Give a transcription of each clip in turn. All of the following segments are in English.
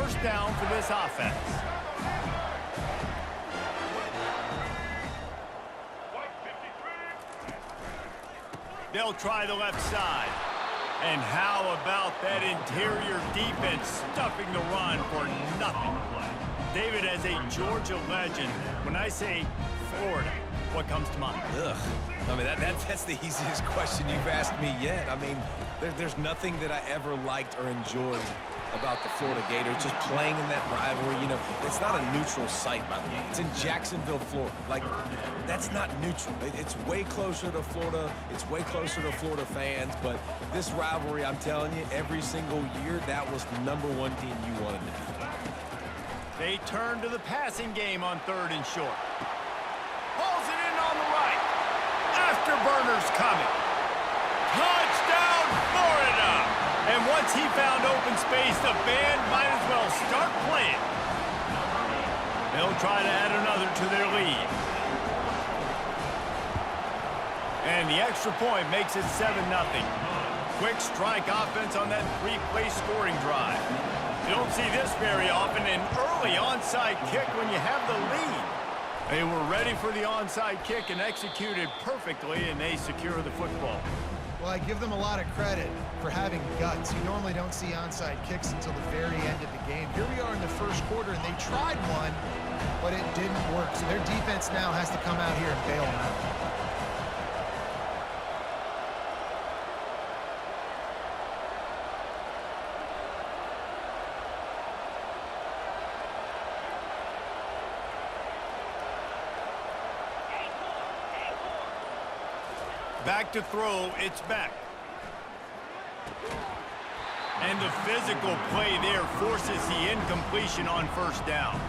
first down for this offense. They'll try the left side. And how about that interior defense stuffing the run for nothing? David, as a Georgia legend, when I say Florida, what comes to mind? Ugh. I mean, that's the easiest question you've asked me yet. I mean, there's nothing that I ever liked or enjoyed about the Florida Gators, just playing in that rivalry. You know, it's not a neutral site, by the way. It's in Jacksonville, Florida. Like, that's not neutral. It's way closer to Florida. It's way closer to Florida fans. But this rivalry, I'm telling you, every single year, that was the #1 team you wanted to beat. They turn to the passing game on 3rd and short. Pulls it in on the right. Afterburners coming. Touchdown, Florida! And once he found open space, the band might as well start playing. They'll try to add another to their lead. And the extra point makes it 7-0. Quick strike offense on that 3-play scoring drive. You don't see this very often, an early onside kick when you have the lead. They were ready for the onside kick and executed perfectly, and they secure the football. Well, I give them a lot of credit for having guts. You normally don't see onside kicks until the very end of the game. Here we are in the first quarter, and they tried one, but it didn't work. So their defense now has to come out here and bail them out. Back to throw, it's back. And the physical play there forces the incompletion on 1st down.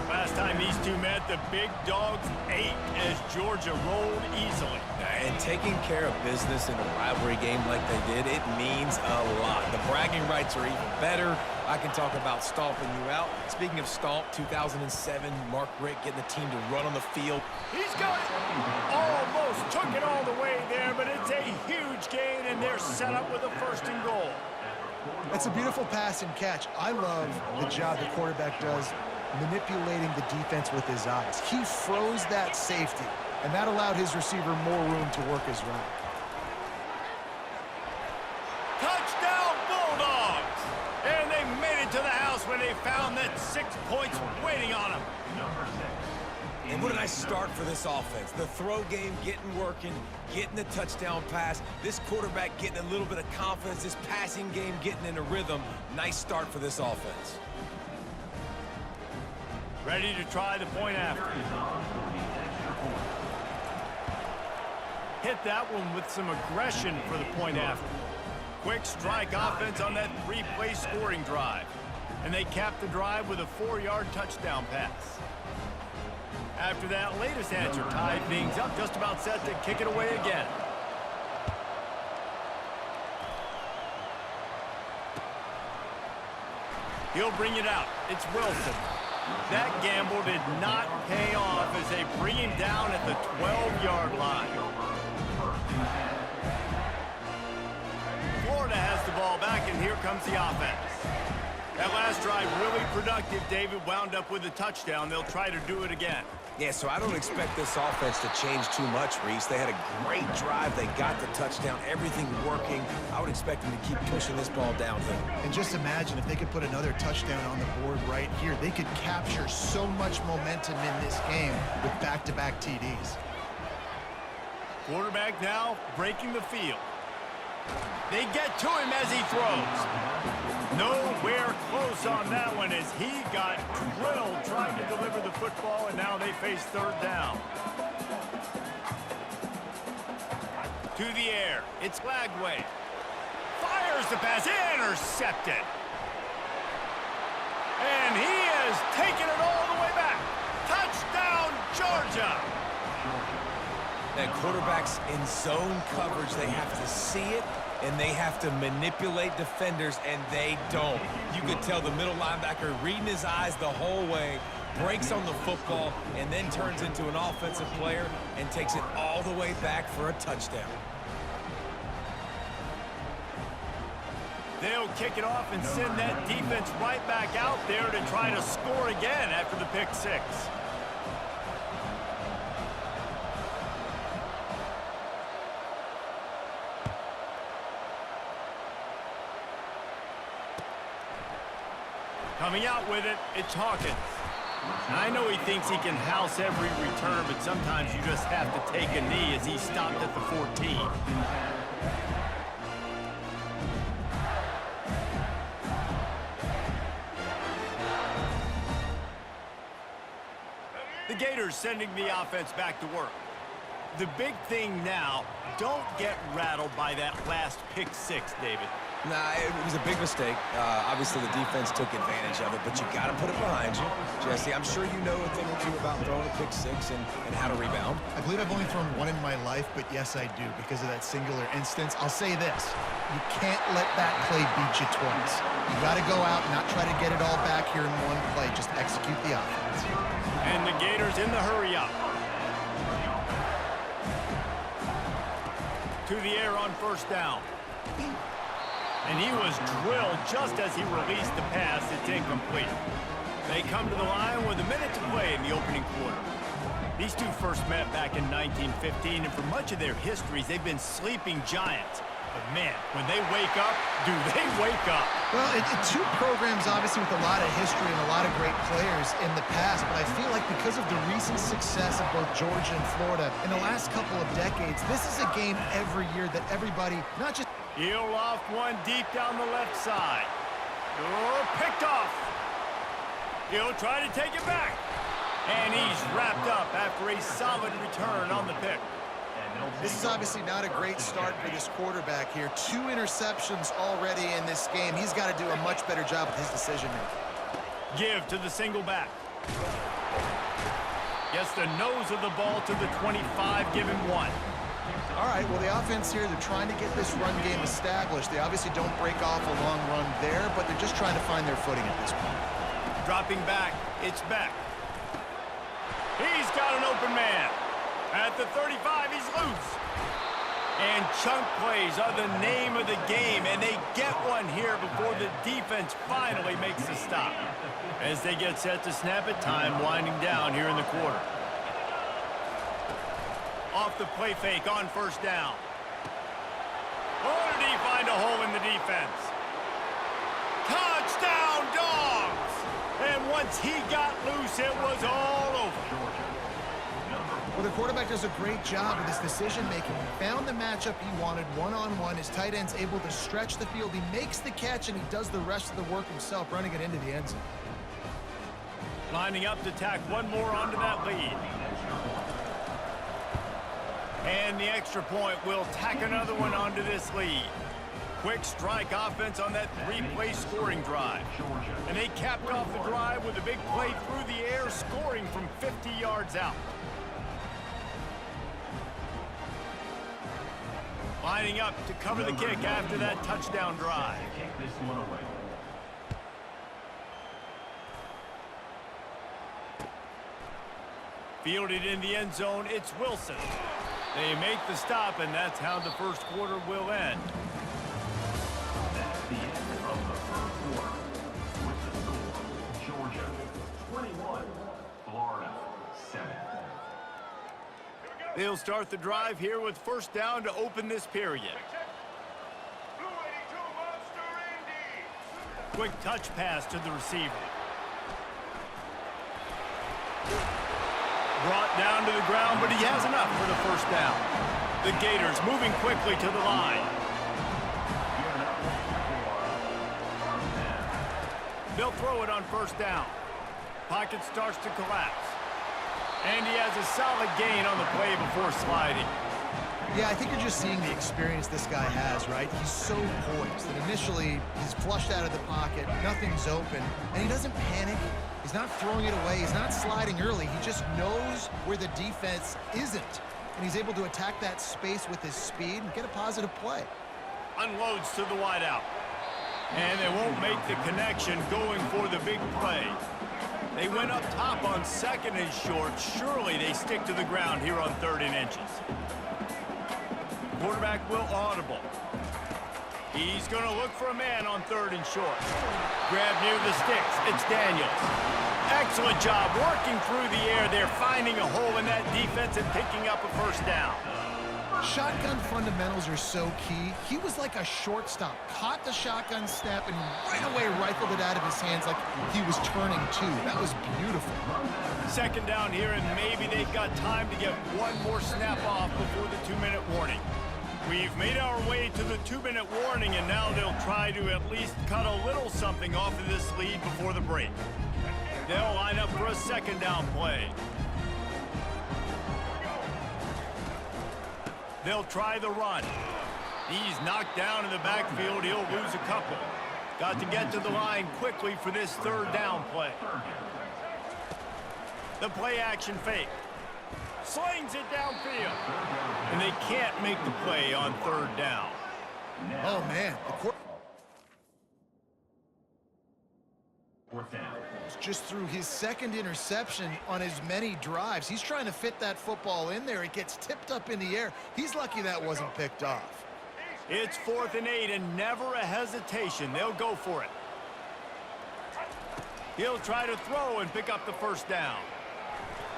Last time these two met, the big dogs ate as Georgia rolled easily. And taking care of business in a rivalry game like they did, it means a lot. The bragging rights are even better. I can talk about stomping you out. Speaking of stomp, 2007, Mark Richt getting the team to run on the field. He's got it. Almost took it all the way there, but it's a huge gain, and they're set up with a 1st and goal. That's a beautiful pass and catch. I love the job the quarterback does manipulating the defense with his eyes. He froze that safety, and that allowed his receiver more room to work his route. Touchdown, Bulldogs! And they made it to the house when they found that 6 points waiting on them. And what a nice start for this offense. The throw game getting working, getting the touchdown pass. This quarterback getting a little bit of confidence. This passing game getting in a rhythm. Nice start for this offense. Ready to try the point after. Hit that one with some aggression for the point after. Quick strike offense on that 3-play scoring drive. And they cap the drive with a 4-yard touchdown pass. After that latest answer tied things up, just about set to kick it away again. He'll bring it out. It's Wilson. That gamble did not pay off as they bring him down at the 12-yard line. Florida has the ball back, and here comes the offense. That last drive really productive. David wound up with a touchdown. They'll try to do it again. Yeah, so I don't expect this offense to change too much, Reese. They had a great drive. They got the touchdown. Everything working. I would expect them to keep pushing this ball downhill. And just imagine if they could put another touchdown on the board right here. They could capture so much momentum in this game with back-to-back TDs. Quarterback now breaking the field. They get to him as he throws. Nowhere close on that one as he got drilled trying to deliver the football, and now they face 3rd down. To the air, it's Lagway. Fires the pass, intercepted. And he has taken it all the way back. Touchdown, Georgia. And quarterbacks in zone coverage, they have to see it, and they have to manipulate defenders, and they don't. You could tell the middle linebacker reading his eyes the whole way, breaks on the football, and then turns into an offensive player and takes it all the way back for a touchdown. They'll kick it off and send that defense right back out there to try to score again after the pick six. Coming out with it, it's Hawkins. I know he thinks he can house every return, but sometimes you just have to take a knee as he stopped at the 14. The Gators sending the offense back to work. The big thing now, don't get rattled by that last pick six, David. Nah, it was a big mistake. Obviously, the defense took advantage of it, but you got to put it behind you. Jesse, I'm sure you know a thing or two about throwing a pick six and how to rebound. I believe I've only thrown one in my life, but yes, I do because of that singular instance. I'll say this. You can't let that play beat you twice. You got to go out and not try to get it all back here in one play. Just execute the offense. And the Gators in the hurry up. To the air on first down. And he was drilled just as he released the pass. It's incomplete. They come to the line with a minute to play in the opening quarter. These two first met back in 1915, and for much of their histories, they've been sleeping giants. But man, when they wake up, do they wake up? Well, two programs obviously with a lot of history and a lot of great players in the past, but I feel like because of the recent success of both Georgia and Florida in the last couple of decades, this is a game every year that everybody, not just... He'll loft one deep down the left side. Oh, picked off. He'll try to take it back. And he's wrapped up after a solid return on the pick. This is obviously not a great start for this quarterback here. 2 interceptions already in this game. He's got to do a much better job with his decision-making. Give to the single back. Gets the nose of the ball to the 25, give him 1. All right, well, the offense here, they're trying to get this run game established. They obviously don't break off a long run there, but they're just trying to find their footing at this point. Dropping back, it's Beck. He's got an open man. At the 35, he's loose. And chunk plays are the name of the game, and they get one here before the defense finally makes the stop. As they get set to snap it, time winding down here in the quarter. Off the play fake on first down. Oh, did he find a hole in the defense? Touchdown, Dogs! And once he got loose, it was all over. Well, the quarterback does a great job with his decision-making. He found the matchup he wanted one-on-one. His tight end's able to stretch the field. He makes the catch, and he does the rest of the work himself, running it into the end zone. Lining up to tack one more onto that lead. And the extra point will tack another one onto this lead. Quick strike offense on that 3-play scoring drive. And they capped off the drive with a big play through the air, scoring from 50 yards out. Lining up to cover the kick after that touchdown drive. Fielded in the end zone, it's Wilson. They make the stop, and that's how the first quarter will end. That's the end of the first quarter. With the score, Georgia 21, Florida 7. They'll start the drive here with first down to open this period. Quick touch pass to the receiver. Brought down to the ground, but he has enough for the first down. The Gators moving quickly to the line. They'll throw it on first down. Pocket starts to collapse. And he has a solid gain on the play before sliding. Yeah, I think you're just seeing the experience this guy has, right? He's so poised that initially he's flushed out of the pocket, nothing's open, and he doesn't panic. He's not throwing it away. He's not sliding early. He just knows where the defense isn't, and he's able to attack that space with his speed and get a positive play. Unloads to the wideout. And they won't make the connection going for the big play. They went up top on second and short. Surely they stick to the ground here on 3rd and inches. Quarterback will audible. He's going to look for a man on 3rd and short. Grab near the sticks. It's Daniels. Excellent job working through the air there, finding a hole in that defense and picking up a first down. Shotgun fundamentals are so key. He was like a shortstop, caught the shotgun snap, and right away rifled it out of his hands like he was turning two. That was beautiful. 2nd down here, and maybe they've got time to get one more snap off before the 2-minute warning. We've made our way to the 2-minute warning, and now they'll try to at least cut a little something off of this lead before the break. They'll line up for a 2nd down play. They'll try the run. He's knocked down in the backfield. He'll lose a couple. Got to get to the line quickly for this 3rd down play. The play action fake. Slings it downfield. And they can't make the play on 3rd down. Oh, man. Just threw his 2nd interception on as many drives. He's trying to fit that football in there. It gets tipped up in the air. He's lucky that wasn't picked off. It's 4th and 8 and never a hesitation. They'll go for it. He'll try to throw and pick up the 1st down.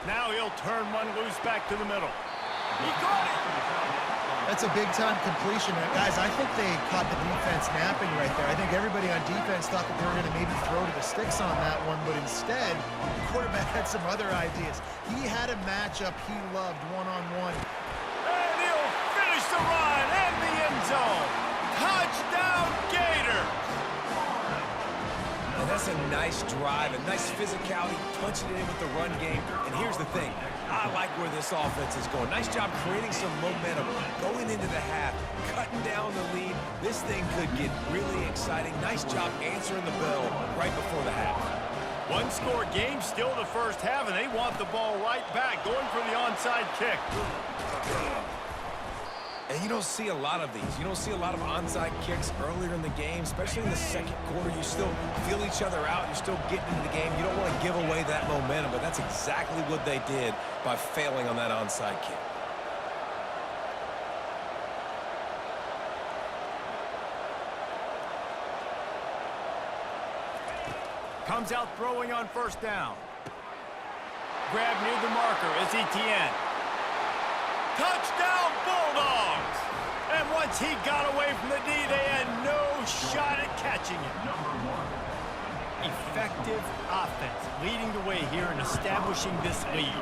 Now he'll turn one loose back to the middle. He got it! That's a big-time completion. Guys, I think they caught the defense napping right there. I think everybody on defense thought that they were going to maybe throw to the sticks on that one, but instead, the quarterback had some other ideas. He had a matchup he loved one-on-one. And he'll finish the run and the end zone. Touchdown, Gators! And that's a nice drive, a nice physicality, punching it in with the run game. And here's the thing. I like where this offense is going. Nice job creating some momentum, going into the half, cutting down the lead. This thing could get really exciting. Nice job answering the bell right before the half. One-score game, still the 1st half, and they want the ball right back, going for the onside kick. And you don't see a lot of these. You don't see a lot of onside kicks earlier in the game, especially in the 2nd quarter. You still feel each other out. You're still getting into the game. You don't want to give away that momentum, but that's exactly what they did by failing on that onside kick. Comes out throwing on 1st down. Grab near the marker is Etienne. Touchdown, Bulldogs! And once he got away from the D, they had no shot at catching him. Effective offense, leading the way here and establishing this lead.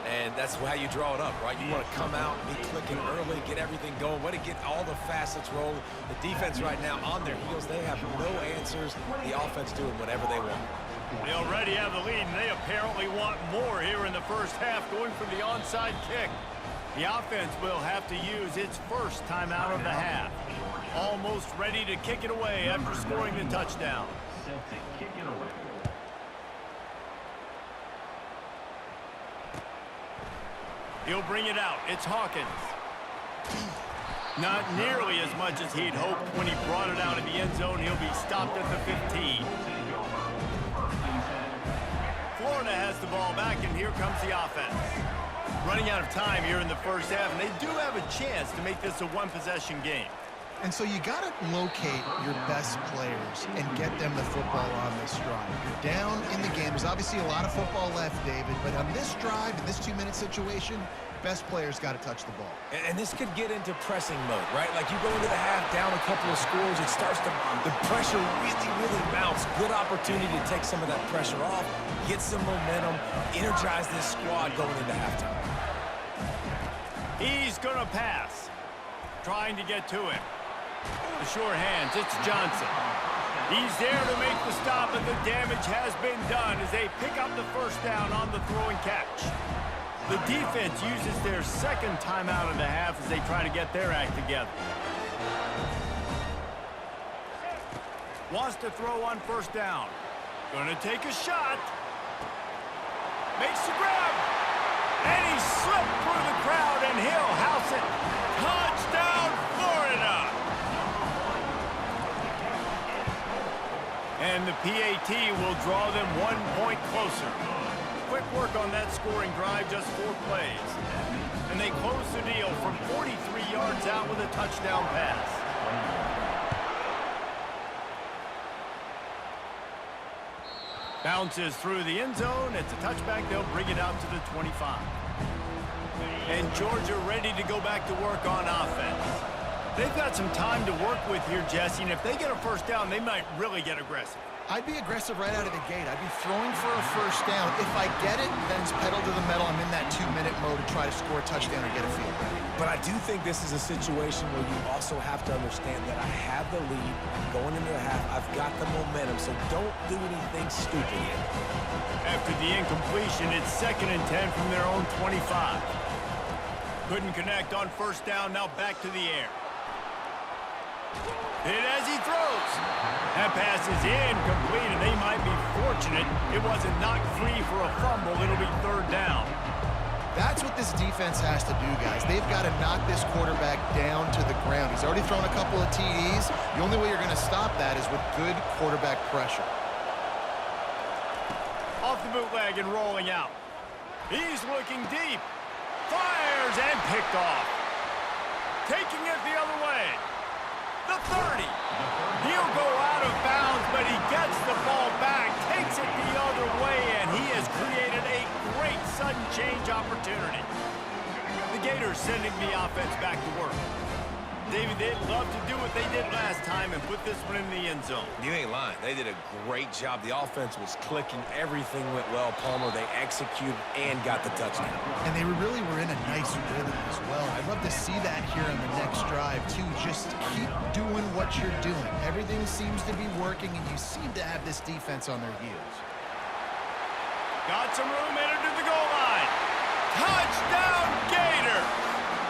And that's how you draw it up, right? You want to come out, be clicking early, get everything going, want to get all the facets rolling. The defense right now on their heels, they have no answers. The offense doing whatever they want. They already have the lead, and they apparently want more here in the 1st half, going for the onside kick. The offense will have to use its 1st timeout of the half. Almost ready to kick it away after scoring the touchdown. He'll bring it out. It's Hawkins. Not nearly as much as he'd hoped when he brought it out of the end zone. He'll be stopped at the 15. Florida has the ball back, and here comes the offense. Running out of time here in the 1st half, and they do have a chance to make this a one-possession game. And so you got to locate your best players and get them the football on this drive. You're down in the game. There's obviously a lot of football left, David, but on this drive, in this 2-minute situation, best players got to touch the ball. And this could get into pressing mode, right? Like you go into the half, down a couple of scores, it starts to, the pressure really mounts. Good opportunity to take some of that pressure off, get some momentum, energize this squad going into halftime. He's going to pass. Trying to get to him. The short hands, it's Johnson. He's there to make the stop, and the damage has been done as they pick up the 1st down on the throw and catch. The defense uses their 2nd timeout of the half as they try to get their act together. Wants to throw on 1st down. Gonna take a shot. Makes the grab. And he slipped through the crowd, and he'll house it. Touchdown, Florida! And the PAT will draw them 1 point closer. Quick work on that scoring drive, just 4 plays. And they close the deal from 43 yards out with a touchdown pass. Bounces through the end zone. It's a touchback. They'll bring it out to the 25. And Georgia ready to go back to work on offense. They've got some time to work with here, Jesse, and if they get a first down, they might really get aggressive. I'd be aggressive right out of the gate. I'd be throwing for a first down. If I get it, then it's pedal to the metal. I'm in that 2-minute mode to try to score a touchdown or get a field goal. But I do think this is a situation where you also have to understand that I have the lead going into the half. I've got the momentum, so don't do anything stupid yet. After the incompletion, it's 2nd and 10 from their own 25. Couldn't connect on first down, now back to the air. Hit as he throws. That pass is incomplete, and they might be fortunate it wasn't knocked free for a fumble. It'll be 3rd down. That's what this defense has to do, guys. They've got to knock this quarterback down to the ground. He's already thrown a couple of TDs. The only way you're going to stop that is with good quarterback pressure. Off the bootleg and rolling out. He's looking deep. Fires and picked off. Taking it the other way. The 30. He'll go out of bounds, but he gets the ball back, takes it the other way, and he has created a great sudden change opportunity. The Gators sending the offense back to work. David, they'd love to do what they did last time and put this one in the end zone. You ain't lying. They did a great job. The offense was clicking. Everything went well, Palmer. They executed and got the touchdown. And they really were in a nice rhythm as well. I'd love to see that here on the next drive, too. Just keep doing what you're doing. Everything seems to be working, and you seem to have this defense on their heels. Got some room, entered to the goal line. Touchdown, Gators!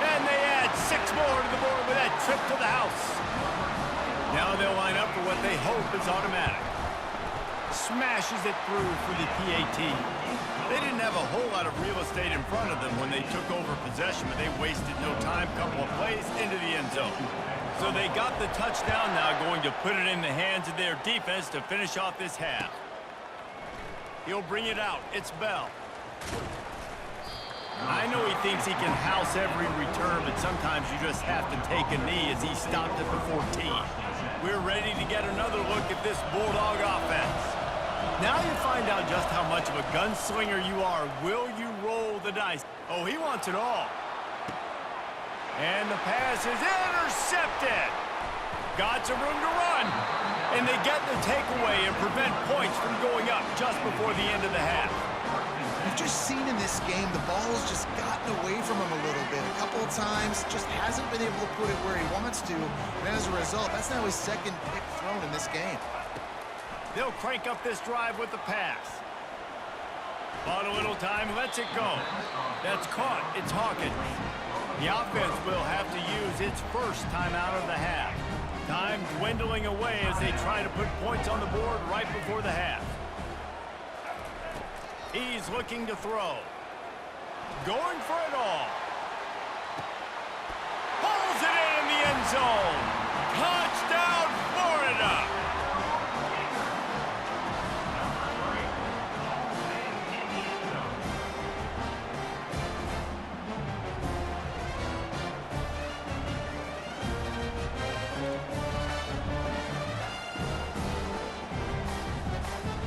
And they add 6 more to the board with that trip to the house. Now they'll line up for what they hope is automatic. Smashes it through for the PAT. They didn't have a whole lot of real estate in front of them when they took over possession, but they wasted no time. Couple of plays into the end zone. So they got the touchdown now, going to put it in the hands of their defense to finish off this half. He'll bring it out. It's Bell. I know he thinks he can house every return, but sometimes you just have to take a knee as he stopped at the 14. We're ready to get another look at this Bulldog offense. Now you find out just how much of a gunslinger you are. Will you roll the dice? Oh, he wants it all. And the pass is intercepted. Got some room to run. And they get the takeaway and prevent points from going up just before the end of the half. We've just seen in this game the ball's just gotten away from him a little bit. A couple of times, just hasn't been able to put it where he wants to. And as a result, that's now his 2nd pick thrown in this game. They'll crank up this drive with the pass. Bought a little time, lets it go. That's caught. It's Hawkins. The offense will have to use its first timeout of the half. Time dwindling away as they try to put points on the board right before the half. He's looking to throw. Going for it all. Pulls it in the end zone. Touchdown, Florida!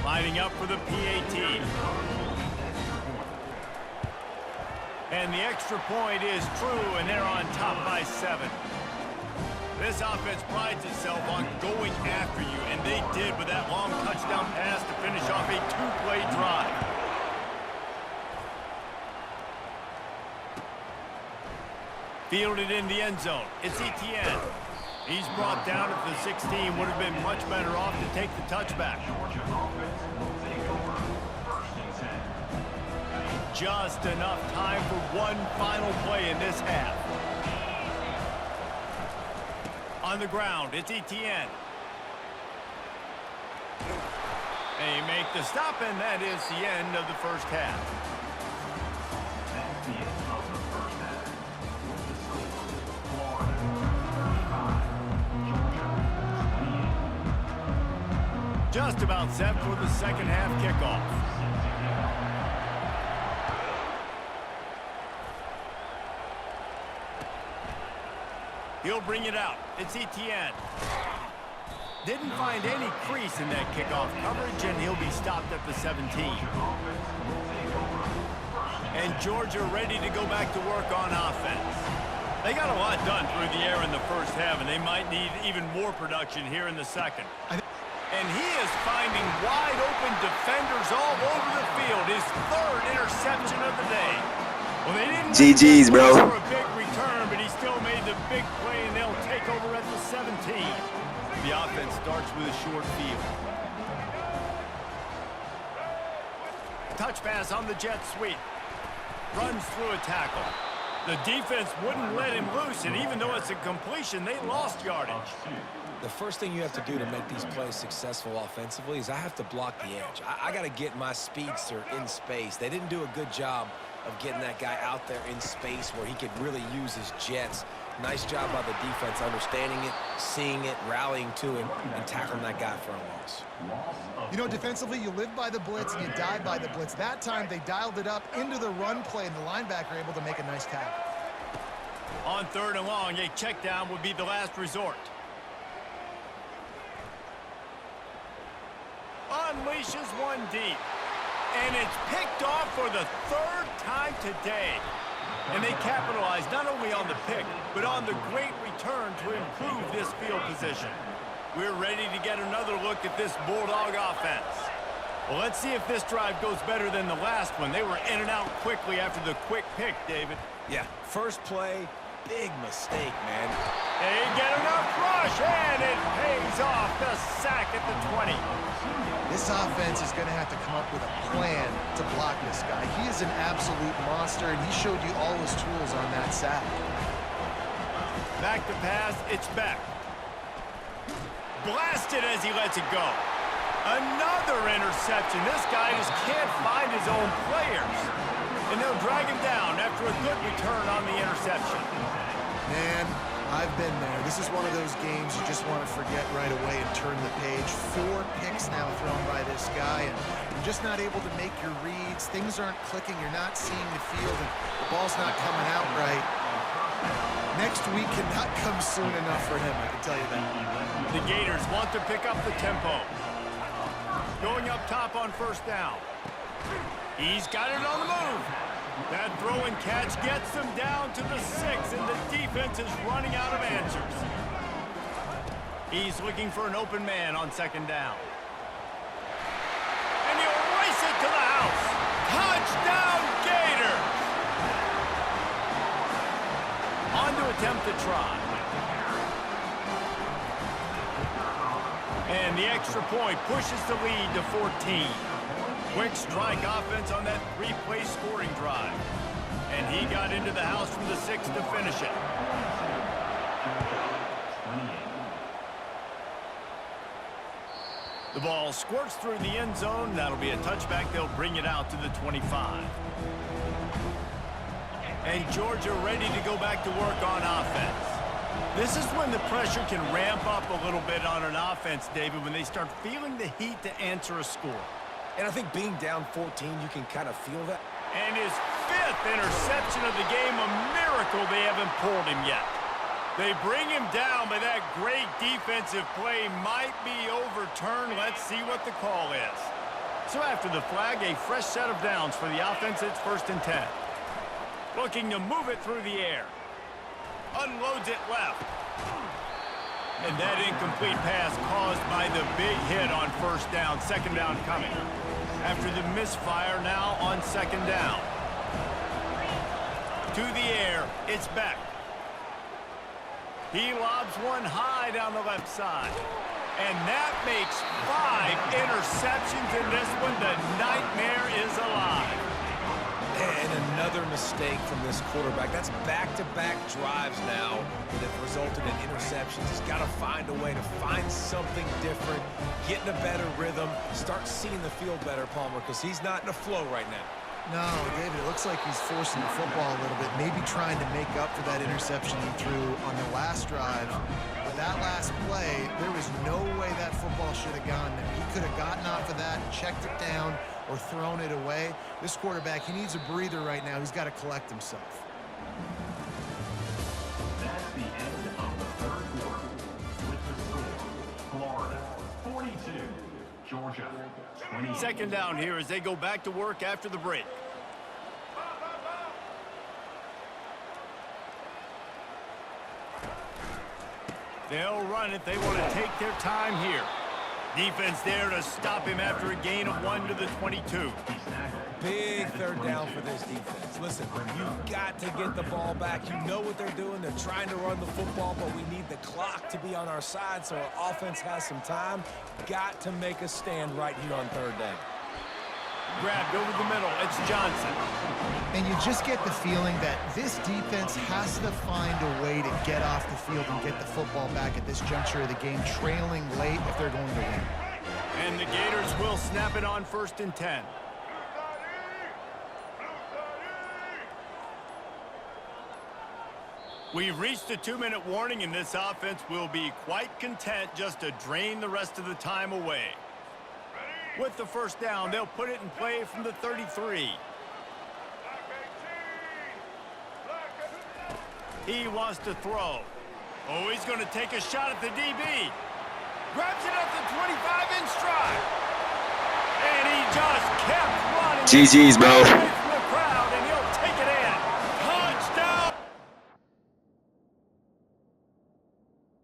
Lining up for the PAT. And the extra point is true, and they're on top by 7. This offense prides itself on going after you, and they did with that long touchdown pass to finish off a 2-play drive. Fielded in the end zone. It's Etienne. He's brought down at the 16. Would have been much better off to take the touchback. Just enough time for one final play in this half. On the ground, it's Etienne. They make the stop, and that is the end of the first half. That's the end of the first half. With the score, Florida 25, Georgia 28. Just about set for the second half kickoff. He'll bring it out. It's Etienne. Didn't find any crease in that kickoff coverage, and he'll be stopped at the 17. And Georgia ready to go back to work on offense. They got a lot done through the air in the first half, and they might need even more production here in the second. And he is finding wide-open defenders all over the field. His third interception of the day. Well, they didn't GG's, bro. For a big return, but he still made the big play, and they'll take over at the 17. The offense starts with a short field. Touch pass on the jet sweep. Runs through a tackle. The defense wouldn't let him loose, and even though it's a completion, they lost yardage. The first thing you have to do to make these plays successful offensively is I have to block the edge. I got to get my speedster in space. They didn't do a good job of getting that guy out there in space where he could really use his jets. Nice job by the defense understanding it, seeing it, rallying to him, and tackling that guy for a loss. You know, defensively, you live by the blitz and you die by the blitz. That time, they dialed it up into the run play, and the linebacker able to make a nice tackle. On 3rd and long, a check down would be the last resort. Unleashes one deep. And it's picked off for the 3rd time today. And they capitalize not only on the pick, but on the great return to improve this field position. We're ready to get another look at this Bulldog offense. Well, let's see if this drive goes better than the last one. They were in and out quickly after the quick pick, David. Yeah, first play, big mistake, man. They get enough rush, and it pays off. The sack at the 20. This offense is going to have to come up with a plan to block this guy. He is an absolute monster, and he showed you all his tools on that sack. Back to pass, it's back. Blasted as he lets it go. Another interception. This guy just can't find his own players. And they'll drag him down after a good return on the interception. Man, I've been there. This is one of those games you just want to forget right away and turn the page. 4 picks now thrown by this guy, and you're just not able to make your reads. Things aren't clicking. You're not seeing the field, and the ball's not coming out right. Next week cannot come soon enough for him, I can tell you that. The Gators want to pick up the tempo. Going up top on 1st down. He's got it on the move. That throw and catch gets them down to the 6, and the defense is running out of answers. He's looking for an open man on 2nd down. And he'll race it to the house. Touchdown, Gators! On to attempt the try. And the extra point pushes the lead to 14. Quick strike offense on that 3-play scoring drive. And he got into the house from the 6 to finish it. The ball squirts through the end zone. That'll be a touchback. They'll bring it out to the 25. And Georgia ready to go back to work on offense. This is when the pressure can ramp up a little bit on an offense, David, when they start feeling the heat to answer a score. And I think being down 14, you can kind of feel that. And his 5th interception of the game, a miracle they haven't pulled him yet. They bring him down, but that great defensive play might be overturned. Let's see what the call is. So after the flag, a fresh set of downs for the offense. It's 1st and 10. Looking to move it through the air. Unloads it left. And that incomplete pass caused by the big hit on 1st down. 2nd down coming. After the misfire, now on 2nd down. To the air, it's Beck. He lobs one high down the left side. And that makes 5 interceptions in this one. The nightmare is alive. And another mistake from this quarterback. That's back-to-back drives now that have resulted in interceptions. He's got to find a way to find something different, get in a better rhythm, start seeing the field better, Palmer, because he's not in a flow right now. No, David, it looks like he's forcing the football a little bit, maybe trying to make up for that interception he threw on the last drive. But that last play, there was no way that football should have gone there. He could have gotten off of that, checked it down, or thrown it away. This quarterback, he needs a breather right now. He's got to collect himself. That's the end of the 3rd quarter. With the score, Florida 22. Georgia, 28. Second down here as they go back to work after the break. They'll run it. They want to take their time here. Defense there to stop him after a gain of 1 to the 22. Big third down for this defense. Listen, you've got to get the ball back. You know what they're doing. They're trying to run the football, but we need the clock to be on our side so our offense has some time. Got to make a stand right here on third down. Grabbed over the middle. It's Johnson. And you just get the feeling that this defense has to find a way to get off the field and get the football back at this juncture of the game, trailing late if they're going to win. And the Gators will snap it on 1st and 10. We've reached a 2-minute warning, and this offense will be quite content just to drain the rest of the time away. With the first down, they'll put it in play from the 33. He wants to throw. Oh, he's going to take a shot at the DB. Grabs it at the 25 in stride. And he just kept running. GG's, bro.